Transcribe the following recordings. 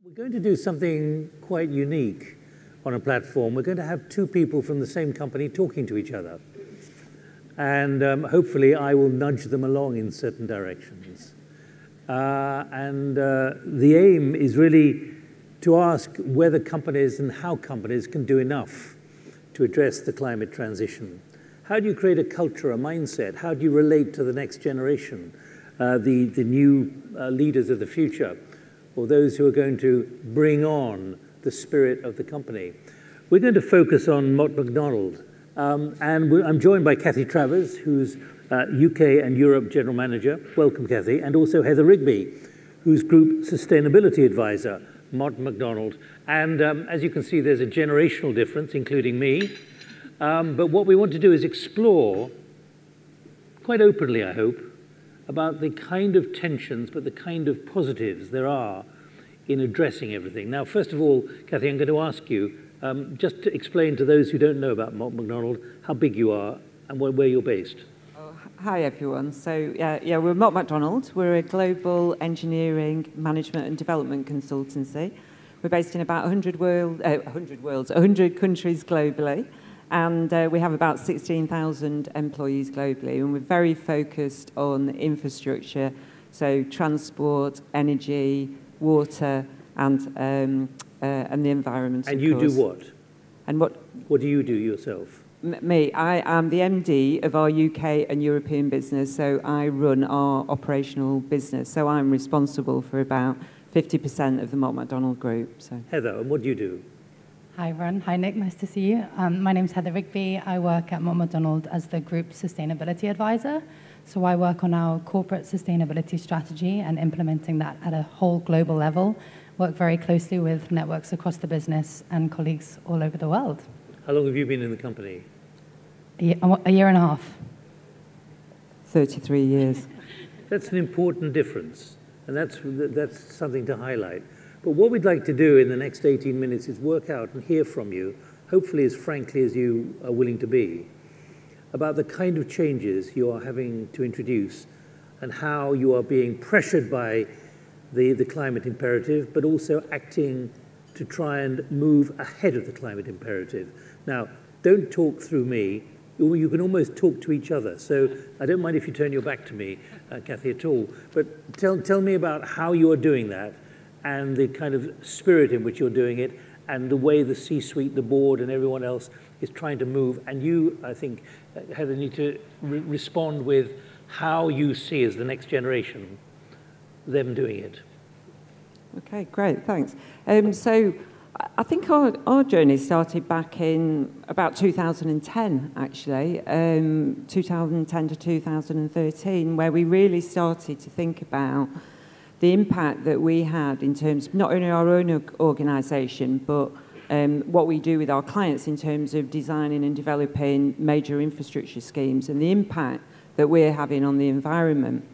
We're going to do something quite unique on a platform. We're going to have two people from the same company talking to each other. And hopefully I will nudge them along in certain directions. The aim is really to ask whether companies and how companies can do enough to address the climate transition. How do you create a culture, a mindset? How do you relate to the next generation, the new leaders of the future, or those who are going to bring on the spirit of the company? We're going to focus on McDonald's. I'm joined by Cathy Travers, who's UK and Europe General Manager. Welcome, Cathy. And also Heather Rigby, who's Group Sustainability Advisor, McDonald's. And as you can see, there's a generational difference, including me. But what we want to do is explore, quite openly, I hope, about the kind of tensions, but the kind of positives there are in addressing everything. Now, first of all, Cathy, I'm going to ask you, just to explain to those who don't know about McDonald's, how big you are and where you're based. Oh, hi, everyone. So, we're McDonald's. We're a global engineering, management and development consultancy. We're based in about 100 countries globally. And we have about 16,000 employees globally. And we're very focused on infrastructure, so transport, energy, water, and the environment. And you do what? And what do you do yourself? Me, I am the MD of our UK and European business, so I run our operational business. So I'm responsible for about 50% of the McDonald Group. So. Heather, and what do you do? Hi, Ron. Hi, Nick. Nice to see you. My name's Heather Rigby. I work at McDonald as the Group Sustainability Advisor. So I work on our corporate sustainability strategy and implementing that at a whole global level. Work very closely with networks across the business and colleagues all over the world. How long have you been in the company? A year and a half. 33 years. That's an important difference, and that's something to highlight. But what we'd like to do in the next 18 minutes is work out and hear from you, hopefully as frankly as you are willing to be, about the kind of changes you are having to introduce and how you are being pressured by the climate imperative, but also acting to try and move ahead of the climate imperative. Now, don't talk through me. You can almost talk to each other. So I don't mind if you turn your back to me, Cathy, at all. But tell me about how you are doing that and the kind of spirit in which you're doing it and the way the C-suite, the board, and everyone else is trying to move. And you, I think, Heather, need to respond with how you see as the next generation them doing it. Okay, great, thanks. So I think our journey started back in about 2010, actually, 2010 to 2013, where we really started to think about the impact that we had in terms of not only our own organisation, but what we do with our clients in terms of designing and developing major infrastructure schemes and the impact that we're having on the environment.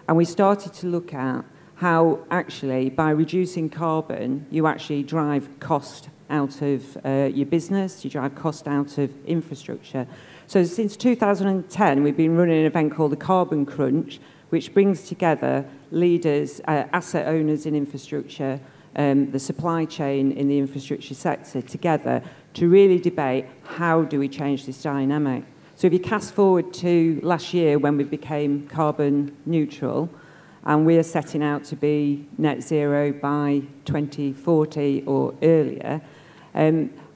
And we started to look at how actually by reducing carbon, you actually drive cost out of your business, you drive cost out of infrastructure. So since 2010, we've been running an event called the Carbon Crunch, which brings together leaders, asset owners in infrastructure, the supply chain in the infrastructure sector together to really debate how do we change this dynamic. So if you cast forward to last year when we became carbon neutral, and we are setting out to be net zero by 2040 or earlier,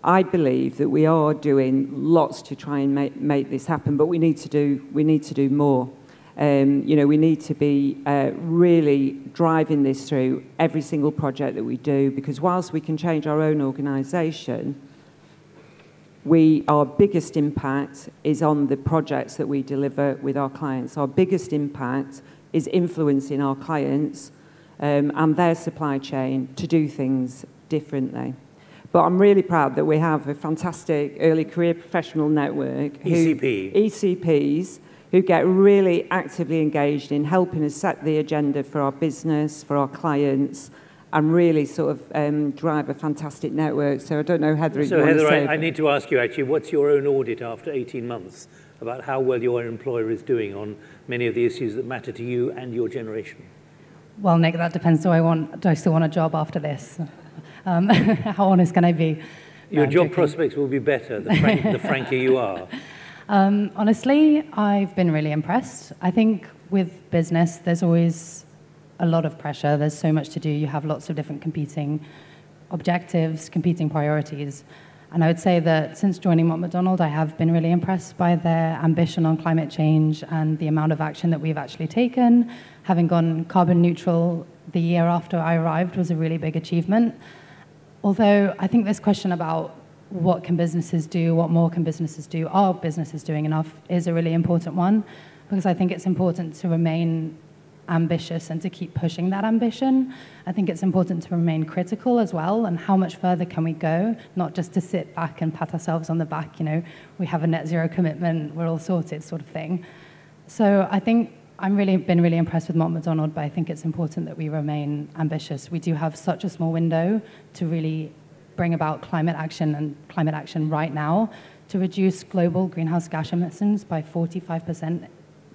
I believe that we are doing lots to try and make this happen, but we need to do more. We need to be really driving this through every single project that we do, because whilst we can change our own organisation, our biggest impact is on the projects that we deliver with our clients. Our biggest impact is influencing our clients and their supply chain to do things differently. But I'm really proud that we have a fantastic early career professional network, ECPs, who get really actively engaged in helping us set the agenda for our business, for our clients, and really sort of drive a fantastic network. So I don't know, Heather, so Heather, I need to ask you actually, what's your own audit after 18 months about how well your employer is doing on many of the issues that matter to you and your generation? Well, Nick, that depends. Do I still want a job after this? How honest can I be? Your job prospects will be better the franker you are. Honestly, I've been really impressed. I think with business, there's always a lot of pressure. There's so much to do. You have lots of different competing objectives, competing priorities. And I would say that since joining McDonald's, I have been really impressed by their ambition on climate change and the amount of action that we've actually taken. Having gone carbon neutral the year after I arrived was a really big achievement. Although I think this question about what can businesses do, what more can businesses do, are businesses doing enough, is a really important one, because I think it's important to remain ambitious and to keep pushing that ambition. I think it's important to remain critical as well, and how much further can we go, not just to sit back and pat ourselves on the back, you know, we have a net zero commitment, we're all sorted sort of thing. So I think I've been really impressed with McDonald's, but I think it's important that we remain ambitious. We do have such a small window to really bring about climate action right now, to reduce global greenhouse gas emissions by 45%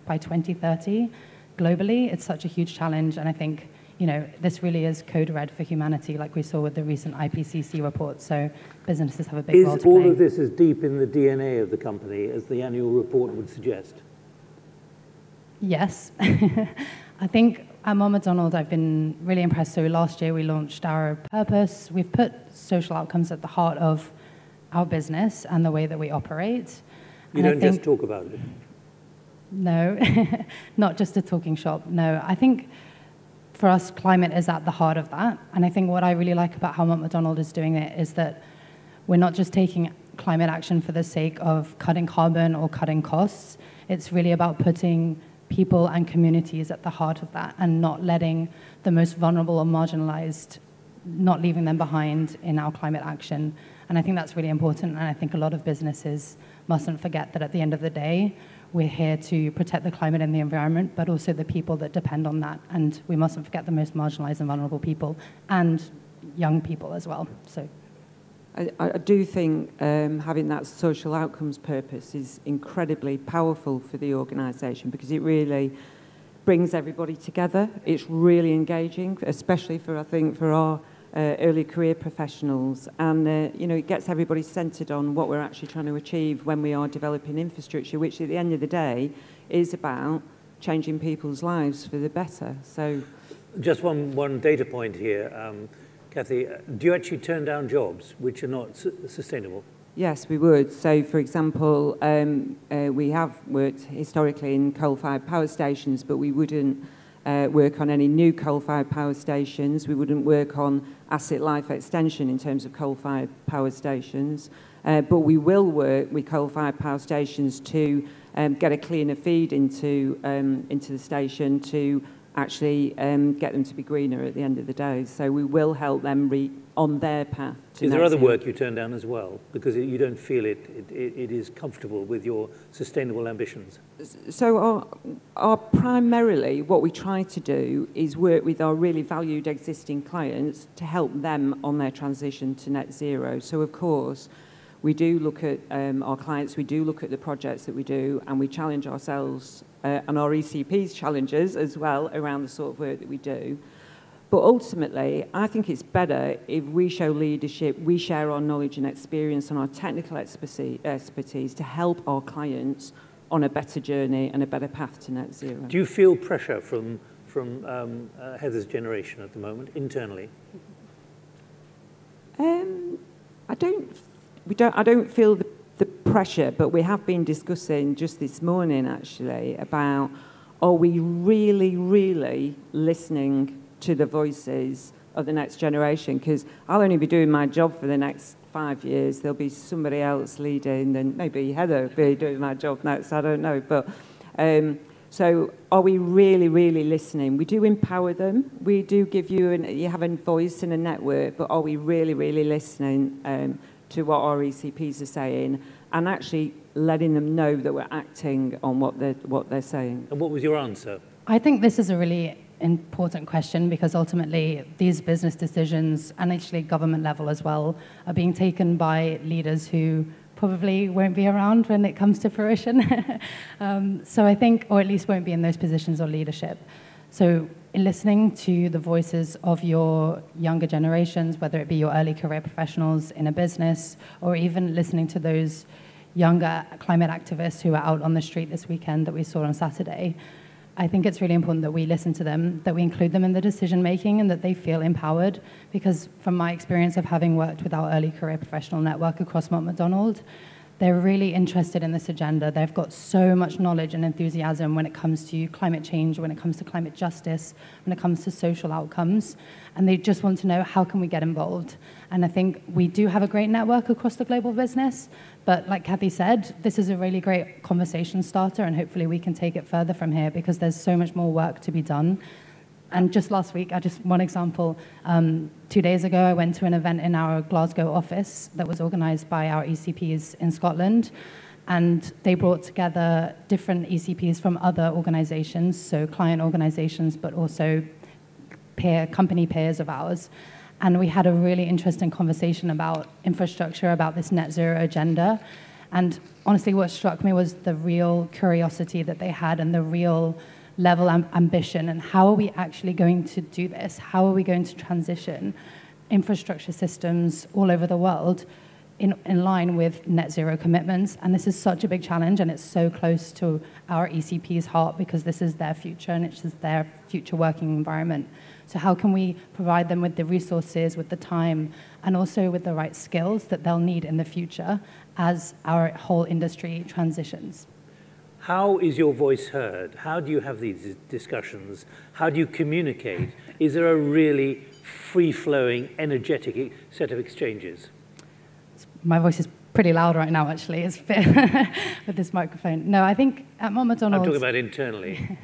by 2030. Globally, it's such a huge challenge, and I think, you know, this really is code red for humanity, like we saw with the recent IPCC report, so businesses have a big role to play. All of this is deep in the DNA of the company, as the annual report would suggest? Yes. I think at McDonald's, I've been really impressed. So last year, we launched our purpose. We've put social outcomes at the heart of our business and the way that we operate. You don't just talk about it? No, not just a talking shop. No, I think for us, climate is at the heart of that. And I think what I really like about how McDonald's is doing it is that we're not just taking climate action for the sake of cutting carbon or cutting costs. It's really about putting people and communities at the heart of that and not letting the most vulnerable or marginalized, not leaving them behind in our climate action. And I think that's really important. And I think a lot of businesses mustn't forget that at the end of the day, we're here to protect the climate and the environment, but also the people that depend on that. And we mustn't forget the most marginalized and vulnerable people and young people as well. So I do think having that social outcomes purpose is incredibly powerful for the organisation, because it really brings everybody together. It's really engaging, especially for, I think, for our early career professionals, and you know, it gets everybody centred on what we're actually trying to achieve when we are developing infrastructure, which at the end of the day is about changing people's lives for the better. So, just one data point here, Cathy. Do you actually turn down jobs which are not sustainable? Yes, we would. So, for example, we have worked historically in coal-fired power stations, but we wouldn't work on any new coal-fired power stations. We wouldn't work on asset life extension in terms of coal-fired power stations. But we will work with coal-fired power stations to get a cleaner feed into the station to actually get them to be greener at the end of the day. So we will help them on their path to Is there other work you turn down as well? Because you don't feel it is comfortable with your sustainable ambitions? So our primarily what we try to do is work with our really valued existing clients to help them on their transition to net zero. So of course, we do look at our clients, we do look at the projects that we do, and we challenge ourselves and our ECP's challenges as well around the sort of work that we do. But ultimately, I think it's better if we show leadership, we share our knowledge and experience and our technical expertise to help our clients on a better journey and a better path to net zero. Do you feel pressure from Heather's generation at the moment, internally? I don't feel the pressure, but we have been discussing just this morning actually about, are we really, really listening to the voices of the next generation? Because I'll only be doing my job for the next 5 years. There'll be somebody else leading, and maybe Heather will be doing my job next, I don't know. But so are we really, really listening? We do empower them. We do give you have a voice and a network, but are we really, really listening to what our ECPs are saying and actually letting them know that we're acting on what they're saying? And what was your answer? I think this is a really important question, because ultimately these business decisions, and actually government level as well, are being taken by leaders who probably won't be around when it comes to fruition. So I think, or at least won't be in those positions or leadership. So in listening to the voices of your younger generations, whether it be your early career professionals in a business, or even listening to those younger climate activists who are out on the street this weekend that we saw on Saturday, I think it's really important that we listen to them, that we include them in the decision making, and that they feel empowered. Because from my experience of having worked with our early career professional network across McDonald's, they're really interested in this agenda. They've got so much knowledge and enthusiasm when it comes to climate change, when it comes to climate justice, when it comes to social outcomes. And they just want to know, how can we get involved? And I think we do have a great network across the global business. But like Cathy said, this is a really great conversation starter, and hopefully we can take it further from here, because there's so much more work to be done. And just last week, one example, 2 days ago, I went to an event in our Glasgow office that was organised by our ECPs in Scotland, and they brought together different ECPs from other organisations, so client organisations, but also company peers of ours. And we had a really interesting conversation about infrastructure, about this net zero agenda. And honestly, what struck me was the real curiosity that they had, and the real level of ambition, and how are we actually going to do this? How are we going to transition infrastructure systems all over the world in line with net zero commitments? And this is such a big challenge, and it's so close to our ECP's heart, because this is their future and it's their future working environment. So how can we provide them with the resources, with the time, and also with the right skills that they'll need in the future as our whole industry transitions? How is your voice heard? How do you have these discussions? How do you communicate? Is there a really free-flowing, energetic set of exchanges? My voice is pretty loud right now, actually. It's with this microphone. No, I think at McDonald's... I'm talking about internally.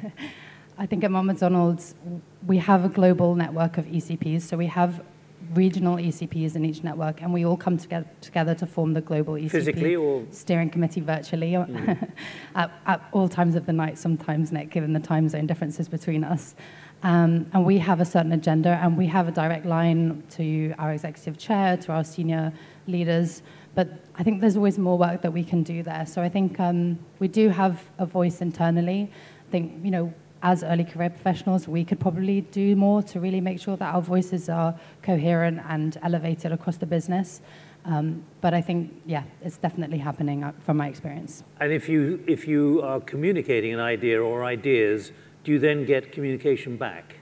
I think at McDonald's, we have a global network of ECPs. So we have regional ECPs in each network, and we all come together to form the global ECP physically or steering committee virtually at all times of the night, sometimes, Nick, given the time zone differences between us. And we have a certain agenda, and we have a direct line to our executive chair, to our senior leaders. But I think there's always more work that we can do there. So I think we do have a voice internally. I think, as early career professionals, we could probably do more to really make sure that our voices are coherent and elevated across the business. But I think, yeah, it's definitely happening from my experience. And if you are communicating an idea or ideas, do you then get communication back?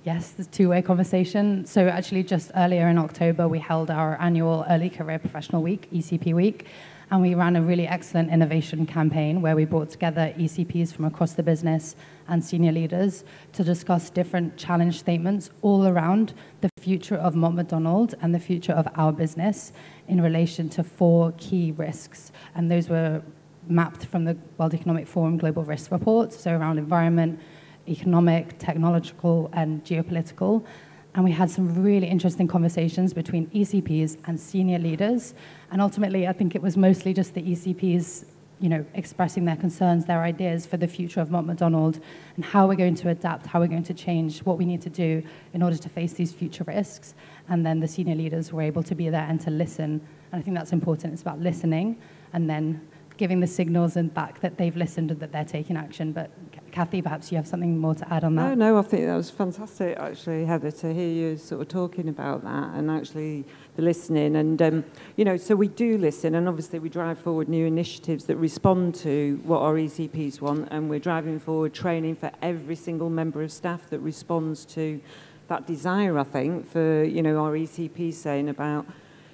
Yes, the two-way conversation. So actually just earlier in October, we held our annual Early Career Professional Week, ECP Week. And we ran a really excellent innovation campaign where we brought together ECPs from across the business and senior leaders to discuss different challenge statements all around the future of McDonald's and the future of our business in relation to 4 key risks. And those were mapped from the World Economic Forum Global Risk Report, so around environment, economic, technological, and geopolitical. And we had some really interesting conversations between ECPs and senior leaders. And ultimately, I think it was mostly just the ECPs, expressing their concerns, their ideas for the future of McDonald's, and how we're going to adapt, how we're going to change, what we need to do in order to face these future risks. And then the senior leaders were able to be there and to listen. And I think that's important. It's about listening and then giving the signals and back that they've listened and that they're taking action. But Cathy, perhaps you have something more to add on that? No, I think that was fantastic, actually, Heather, to hear you sort of talking about that and actually the listening. And, so we do listen, and obviously we drive forward new initiatives that respond to what our ECPs want, and we're driving forward training for every single member of staff that responds to that desire, I think, for, our ECPs saying about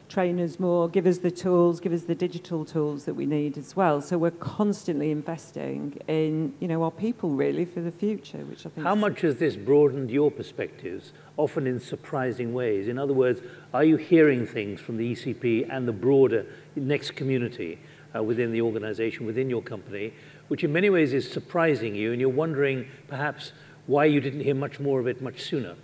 train us more, give us the tools, give us the digital tools that we need as well. So we're constantly investing in, our people really for the future, which I think. How much has this broadened your perspectives, often in surprising ways? In other words, are you hearing things from the ECP and the broader next community within the organization, within your company, which in many ways is surprising you, and you're wondering perhaps why you didn't hear much more of it much sooner?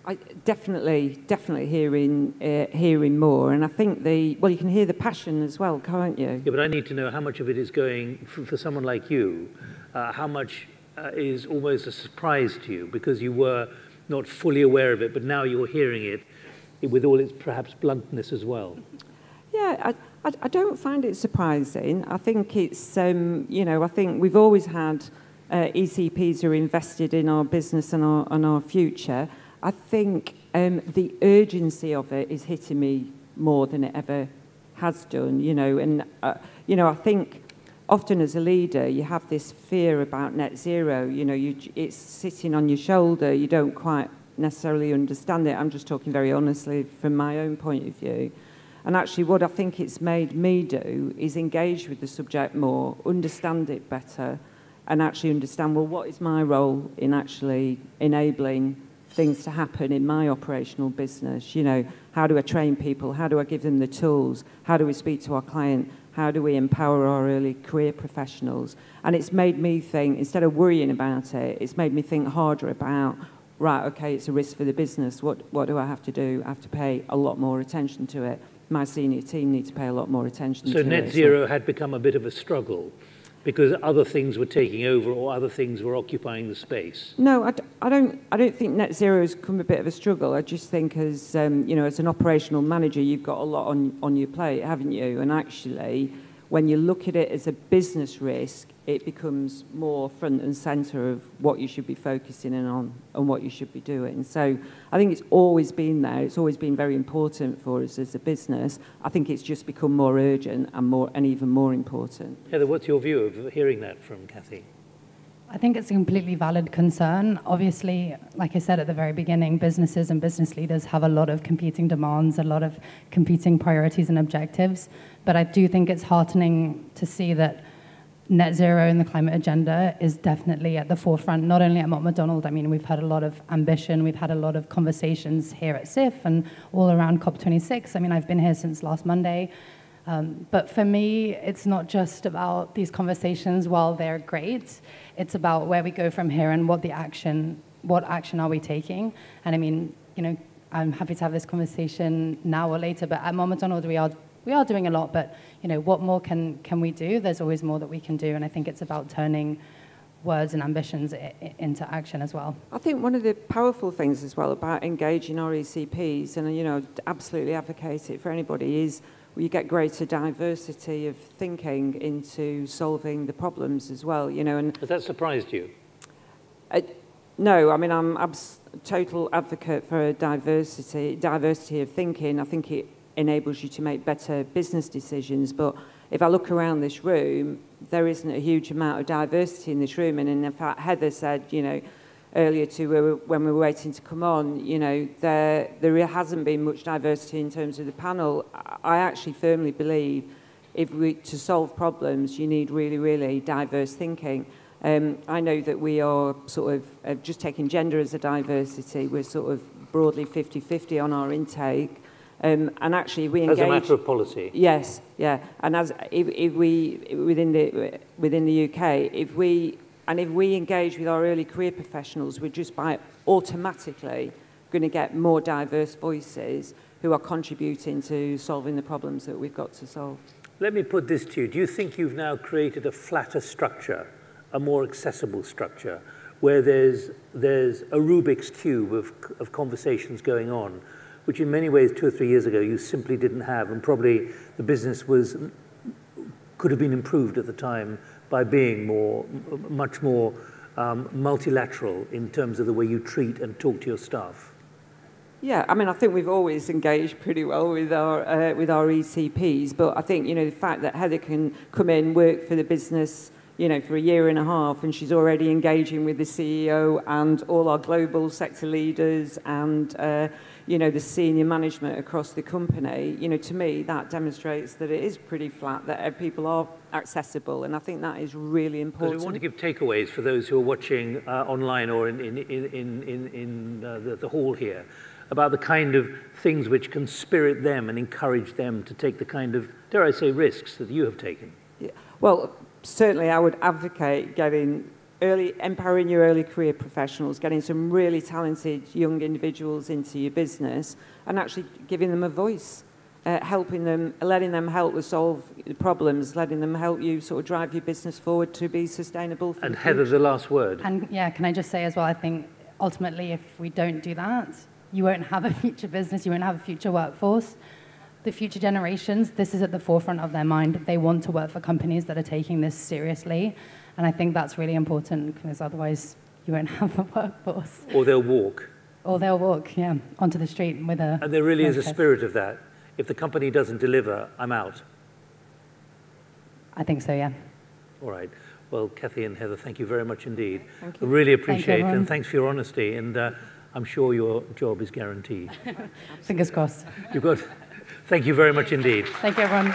I definitely hearing more, and I think you can hear the passion as well, can't you? Yeah, but I need to know how much of it is going for someone like you. How much is almost a surprise to you because you were not fully aware of it, but now you're hearing it with all its perhaps bluntness as well. Yeah, I don't find it surprising. I think it's I think we've always had ECPs are invested in our business and our future, I think the urgency of it is hitting me more than it ever has done, you know. And, you know, I think often as a leader, you have this fear about net zero. You know, it's sitting on your shoulder. You don't quite necessarily understand it. I'm just talking very honestly from my own point of view. And actually what I think it's made me do is engage with the subject more, understand it better, and actually understand, well, what is my role in actually enabling things to happen in my operational business? You know, how do I train people? How do I give them the tools? How do we speak to our client? How do we empower our early career professionals? And it's made me think, instead of worrying about it, it's made me think harder about, right, okay, it's a risk for the business. What do I have to do? I have to pay a lot more attention to it. My senior team need to pay a lot more attention to it. So net zero had become a bit of a struggle because other things were taking over or other things were occupying the space? No, I don't think net zero has become a bit of a struggle. I just think as, you know, as an operational manager, you've got a lot on your plate, haven't you? And actually, when you look at it as a business risk, it becomes more front and centre of what you should be focusing in on and what you should be doing. So I think it's always been there. It's always been very important for us as a business. I think it's just become more urgent and even more important. Heather, what's your view of hearing that from Cathy? I think it's a completely valid concern. Obviously, like I said at the very beginning, businesses and business leaders have a lot of competing demands, a lot of competing priorities and objectives. But I do think it's heartening to see that net zero in the climate agenda is definitely at the forefront, not only at McDonald's. I mean, we've had a lot of ambition, we've had a lot of conversations here at SIF and all around COP26. I mean, I've been here since last Monday. But for me, it's not just about these conversations, while they're great. It's about where we go from here and what action are we taking. And I mean, you know, I'm happy to have this conversation now or later, but at McDonald's we are doing a lot, but you know, what more can we do? There's always more that we can do, and I think it's about turning words and ambitions into action as well. I think one of the powerful things as well about engaging our ECPs, and you know, absolutely advocate it for anybody, is you get greater diversity of thinking into solving the problems as well, you know. And has that surprised you? No, I mean, I'm a total advocate for diversity of thinking. I think it enables you to make better business decisions. But if I look around this room, there isn't a huge amount of diversity in this room. And in fact, Heather said, you know, earlier when we were waiting to come on, you know, there hasn't been much diversity in terms of the panel. I actually firmly believe to solve problems, you need really, really diverse thinking. I know that we are sort of, just taking gender as a diversity, we're sort of broadly 50-50 on our intake. And actually we engage... As a matter of policy? Yes, yeah. And if we, within the UK, if we engage with our early career professionals, we're just automatically going to get more diverse voices who are contributing to solving the problems that we've got to solve. Let me put this to you. Do you think you've now created a flatter structure, a more accessible structure, where there's a Rubik's Cube of conversations going on, which in many ways 2 or 3 years ago you simply didn't have, and probably the business could have been improved at the time by being much more multilateral in terms of the way you treat and talk to your staff? Yeah, I mean, I think we've always engaged pretty well with our ECPs, but I think, you know, the fact that Heather can come in, work for the business, you know, for 1.5 years, and she's already engaging with the CEO and all our global sector leaders and, you know, the senior management across the company, you know, to me, that demonstrates that it is pretty flat, that people are accessible, and I think that is really important. Because we want to give takeaways for those who are watching online or in the hall here, about the kind of things which can spirit them and encourage them to take the kind of, dare I say, risks that you have taken. Yeah. Well, certainly I would advocate empowering your early career professionals, getting some really talented young individuals into your business and actually giving them a voice, helping them, letting them help solve the problems, letting them help you sort of drive your business forward to be sustainable. And Heather, the last word. And yeah, can I just say as well, I think ultimately if we don't do that, you won't have a future business, you won't have a future workforce. The future generations, this is at the forefront of their mind. They want to work for companies that are taking this seriously. And I think that's really important because otherwise you won't have a workforce. Or they'll walk. Or they'll walk, yeah, onto the street with a... And there really is a spirit of that. If the company doesn't deliver, I'm out. I think so, yeah. All right. Well, Cathy and Heather, thank you very much indeed. Thank you. I really appreciate it, everyone. and thanks for your honesty. And I'm sure your job is guaranteed. Fingers crossed. Thank you very much indeed. Thank you, everyone.